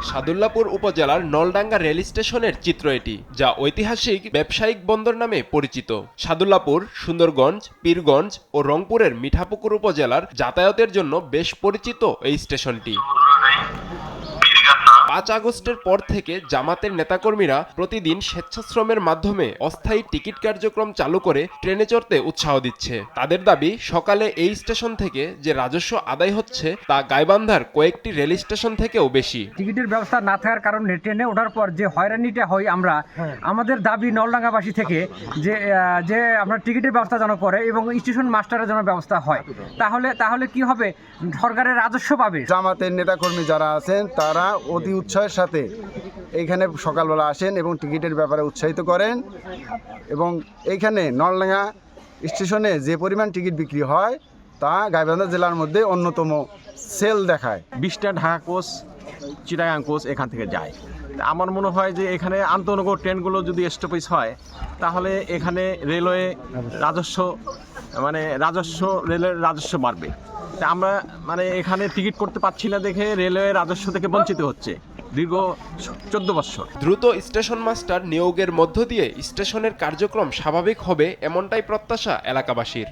সাদুল্লাপুর উপজেলার নলডাঙ্গা রেল স্টেশনের চিত্র এটি, যা ঐতিহাসিক ব্যবসায়িক বন্দর নামে পরিচিত। সাদুল্লাপুর, সুন্দরগঞ্জ, পীরগঞ্জ ও রংপুরের মিঠাপুকুর উপজেলার যাতায়াতের জন্য বেশ পরিচিত এই স্টেশনটি। ৫ আগস্টের পর থেকে জামাতের নেতাকর্মীরা প্রতিদিন স্বেচ্ছাশ্রমের মাধ্যমে অস্থায়ী টিকিট কার্যক্রম চালু করে ট্রেনে চড়তে উৎসাহ দিচ্ছে। তাদের দাবি, সকালে এই স্টেশন থেকে যে রাজস্ব আদায় হচ্ছে তা গাইবান্ধার কয়েকটি রেল স্টেশন থেকেও বেশি। টিকিটের ব্যবস্থা না থাকার কারণে ট্রেনে ওঠার পর যে হয়রানিটা হয় আমরা, আমাদের দাবি নলডাঙ্গাবাসী থেকে যে আপনার টিকিটের ব্যবস্থা যেন করে এবং স্টেশন মাস্টারের জন্য ব্যবস্থা হয়, তাহলে কি হবে, সরকারের রাজস্ব পাবে। জামাতের নেতাকর্মী যারা আছেন তারা অতি উৎসাহের সাথে এইখানে সকালবেলা আসেন এবং টিকিটের ব্যাপারে উৎসাহিত করেন এবং এইখানে নলডাঙ্গা স্টেশনে যে পরিমাণ টিকিট বিক্রি হয় তা গাইবান্ধা জেলার মধ্যে অন্যতম সেল দেখায়। 20টা ঢাকা কোচ, চিটাগাং কোচ এখান থেকে যায়। আমার মনে হয় যে এখানে আন্তনগর ট্রেনগুলো যদি স্টপেজ হয় তাহলে এখানে রেলওয়ে রেলের রাজস্ব বাড়বে। আমরা এখানে টিকিট করতে পারছি না দেখে রেলওয়ে রাজস্ব থেকে বঞ্চিত হচ্ছে দীর্ঘ 14 বছর। দ্রুত স্টেশন মাস্টার নিয়োগের মধ্য দিয়ে স্টেশনের কার্যক্রম স্বাভাবিক হবে, এমনটাই প্রত্যাশা এলাকাবাসীর।